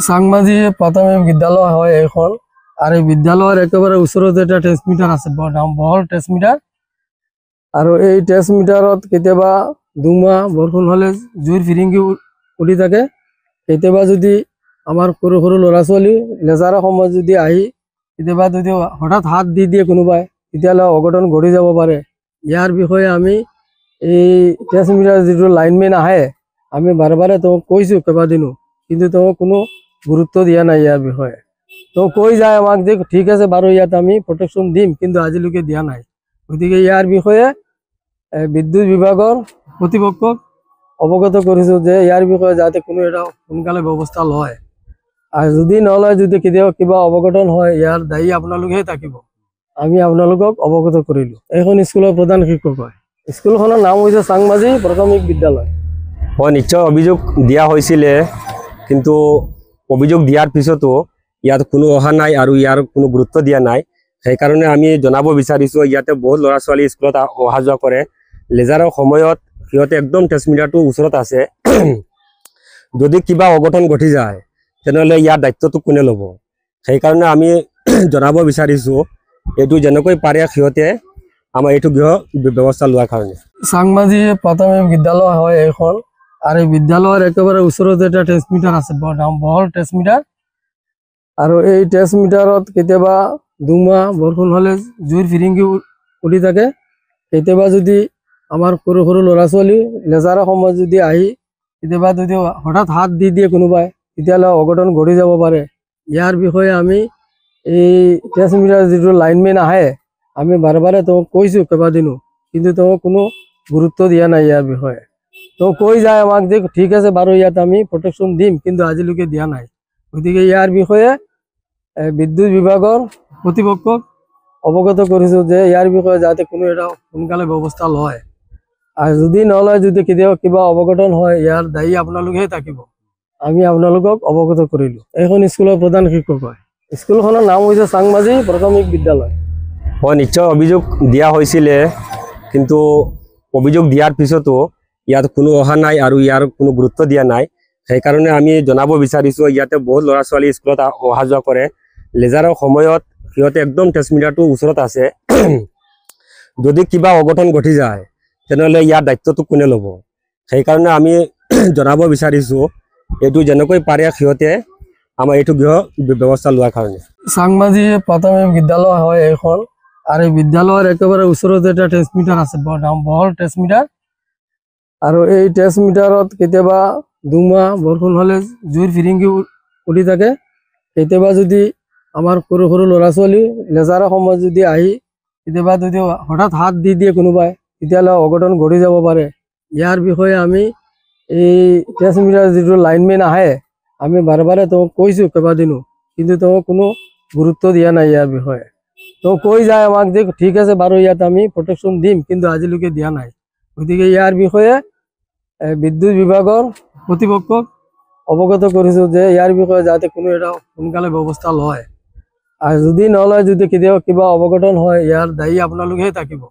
চাংমাজি প্ৰাথমিক বিদ্যালয় হয় এখন। আৰ এই বিদ্যালয়েৰ একেবাৰে ওচৰতে এটা ট্ৰেন্সমিটাৰ আছে, বহল ট্ৰেন্সমিটাৰ। আৰু এই ট্ৰেন্সমিটাৰত কেতিয়াবা দুমাহ বৰষুণ হলে জুইৰ ফিৰিঙ্গি উঠি থাকে। কেতিয়াবা যদি আমাৰ সৰু সৰু ল'ৰা ছোৱালী লেজাৰৰ সময়ত যদি আহি কেতিয়াবা যদি হঠাৎ হাত দি দিয়ে কোনোবাই, তেতিয়াহ'লে অঘটন ঘটি যাব পাৰে। ইয়াৰ বিষয়ে আমি এই ট্ৰেন্সমিটাৰ যিটো লাইনমেন আহে, আমি বাৰে বাৰে তেওঁক কৈছোঁ কেইবাদিনো, কিন্তু তেওঁ কোনো গুৰুত্ব দিয়া নাই ইয়াৰ বিষয়ে। তেওঁ কৈ যায় আমাক যে ঠিক আছে বাৰু, ইয়াত আমি প্ৰটেকশ্যন দিম, কিন্তু আজিলৈকে দিয়া নাই। গতিকে ইয়াৰ বিষয়ে বিদ্যুৎ বিভাগৰ কৰ্তৃপক্ষক অৱগত কৰিছোঁ যে ইয়াৰ বিষয়ে যাতে কোনো এটা সোনকালে ব্যৱস্থা লয়। আৰু যদি নলয়, যদি কেতিয়াবা কিবা অৱঘটন হয়, ইয়াৰ দায়ী আপোনালোকেহে থাকিব। আমি আপোনালোকক অৱগত কৰিলোঁ। এইখন স্কুলৰ প্ৰধান শিক্ষক হয়। স্কুলখনৰ নাম হৈছে চাংমাজি প্ৰাথমিক বিদ্যালয়। নিশ্চয় অভিযোগ দিয়া হৈছিলে, কিন্তু অভিযোগ দিয়াৰ পিছতো ইয়াত কোনো অহা নাই আৰু ইয়াৰ কোনো গুৰুত্ব দিয়া নাই। সেইকাৰণে আমি জনাব বিচাৰিছোঁ, ইয়াতে বহুত ল'ৰা ছোৱালী স্কুলত অহা যোৱা কৰে। লেজাৰৰ সময়ত সিহঁতে একদম ট্ৰেন্সমিটাৰটো ওচৰত আছে। যদি কিবা অঘটন ঘটি যায়, তেনেহ'লে ইয়াৰ দায়িত্বটো কোনে ল'ব? সেইকাৰণে আমি জনাব বিচাৰিছোঁ, এইটো যেনেকৈ পাৰে সিহঁতে আমাৰ এইটো গৃহ ব্যৱস্থা লোৱাৰ কাৰণে। চাংমাজি প্ৰাথমিক বিদ্যালয় হয় এখন। আৰ এই বিদ্যালয়েৰ একেবাৰে ওচৰতে এটা ট্ৰেন্সমিটাৰ আছে, বহল ট্ৰেন্সমিটাৰ। আৰু এই ট্ৰেন্সমিটাৰত কেতিয়াবা দুমাহ বৰষুণ হলে জুইৰ ফিৰিঙ্গি উঠি থাকে। কেতিয়াবা যদি আমাৰ সৰু সৰু ল'ৰা ছোৱালী লেজাৰৰ সময়ত যদি আহি কেতিয়াবা যদি হঠাৎ হাত দি দিয়ে কোনোবাই, তেতিয়াহ'লে অঘটন ঘটি যাব পাৰে। ইয়াৰ বিষয়ে আমি এই ট্ৰেন্সমিটাৰ যিটো লাইনমেন আহে, আমি বাৰে বাৰে তেওঁক কৈছোঁ কেইবাদিনো, কিন্তু তেওঁ কোনো গুৰুত্ব দিয়া নাই ইয়াৰ বিষয়ে। তো কৈ যায় আমাক যে ঠিক আছে বাৰু, ইয়াত আমি প্ৰটেকশ্যন দিম, কিন্তু আজিলৈকে দিয়া নাই। গতিকে ইয়াৰ বিষয়ে বিদ্যুৎ বিভাগৰ কৰ্তৃপক্ষক অৱগত কৰিছোঁ যে ইয়াৰ বিষয়ে যাতে কোনো এটা সোনকালে ব্যৱস্থা লয়। আৰু যদি নলয়, যদি কেতিয়াবা কিবা অৱঘটন হয়, ইয়াৰ দায়ী আপোনালোকেহে থাকিব। আমি আপোনালোকক অৱগত কৰিলোঁ। এইখন স্কুলৰ প্ৰধান শিক্ষক হয়। স্কুলখনৰ নাম হৈছে চাংমাজি প্ৰাথমিক বিদ্যালয়। নিশ্চয় অভিযোগ দিয়া হৈছিলে, কিন্তু অভিযোগ দিয়াৰ পিছতো ইয়াত কোনো অহা নাই আৰু ইয়াৰ কোনো গুৰুত্ব দিয়া নাই। সেইকাৰণে আমি জনাব বিচাৰিছোঁ, ইয়াতে বহুত ল'ৰা ছোৱালী স্কুলত অহা যোৱা কৰে। লেজাৰৰ সময়ত সিহঁতে একদম ট্ৰেন্সমিটাৰটো ওচৰত আছে। যদি কিবা অঘটন ঘটি যায়, তেনেহ'লে ইয়াৰ দায়িত্বটো কোনে ল'ব? সেইকাৰণে আমি জনাব বিচাৰিছোঁ, এইটো যেনেকৈ পাৰে সিহঁতে আমাৰ এইটো গৃহ ব্যৱস্থা লোৱাৰ কাৰণে। চাংমাজি প্ৰাথমিক বিদ্যালয় হয় এখন। আৰ এই বিদ্যালয়েৰ একেবাৰে ওচৰতে এটা ট্ৰেন্সমিটাৰ আছে, বহল ট্ৰেন্সমিটাৰ। আৰু এই ট্ৰেন্সমিটাৰত কেতিয়াবা দুমাহ বৰষুণ হলে জুইৰ ফিৰিঙ্গি উঠি থাকে। কেতিয়াবা যদি আমাৰ সৰু সৰু ল'ৰা ছোৱালী লেজাৰৰ সময়ত যদি আহি কেতিয়াবা যদি হঠাৎ হাত দি দিয়ে কোনোবাই, তেতিয়াহ'লে অঘটন ঘটি যাব পাৰে। ইয়াৰ বিষয়ে আমি এই ট্ৰেন্সমিটাৰ যিটো লাইনমেন আহে, আমি বাৰে বাৰে তেওঁক কৈছোঁ কেইবাদিনো, কিন্তু তেওঁ কোনো গুৰুত্ব দিয়া নাই ইয়াৰ বিষয়ে। তেওঁ কৈ যায় আমাক যে ঠিক আছে বাৰু, ইয়াত আমি প্ৰটেকশ্যন দিম, কিন্তু আজিলৈকে দিয়া নাই। গতিকে ইয়াৰ বিষয়ে বিদ্যুৎ বিভাগৰ কৰ্তৃপক্ষক অৱগত কৰিছোঁ যে ইয়াৰ বিষয়ে যাতে কোনো এটা সোনকালে ব্যৱস্থা লয়। আৰু যদি নলয়, যদি কেতিয়াবা কিবা অৱঘটন হয়, ইয়াৰ দায়ী আপোনালোকেহে থাকিব।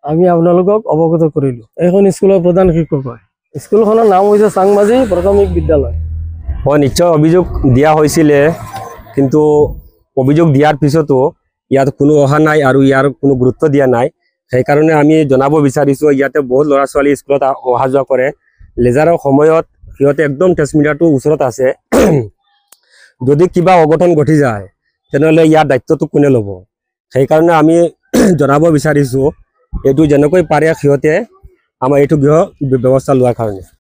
আমি আপোনালোকক অৱগত কৰিলোঁ। এইখন স্কুলৰ প্ৰধান শিক্ষক হয়। স্কুলখনৰ নাম হৈছে চাংমাজি প্ৰাথমিক বিদ্যালয়। নিশ্চয় অভিযোগ দিয়া হৈছিলে, কিন্তু অভিযোগ দিয়াৰ পিছতো ইয়াত কোনো অহা নাই আৰু ইয়াৰ কোনো গুৰুত্ব দিয়া নাই। সেইকাৰণে আমি জনাব বিচাৰিছোঁ, ইয়াতে বহুত ল'ৰা ছোৱালী স্কুলত অহা যোৱা কৰে। লেজাৰৰ সময়ত সিহঁতে একদম ট্ৰেন্সমিটাৰটো ওচৰত আছে। যদি কিবা অঘটন ঘটি যায়, তেনেহ'লে ইয়াৰ দায়িত্বটো কোনে ল'ব? সেইকাৰণে আমি জনাব বিচাৰিছোঁ, এইটো যেনেকৈ পাৰে সিহঁতে আমাৰ এইটো গৃহ ব্যৱস্থা লোৱাৰ কাৰণে।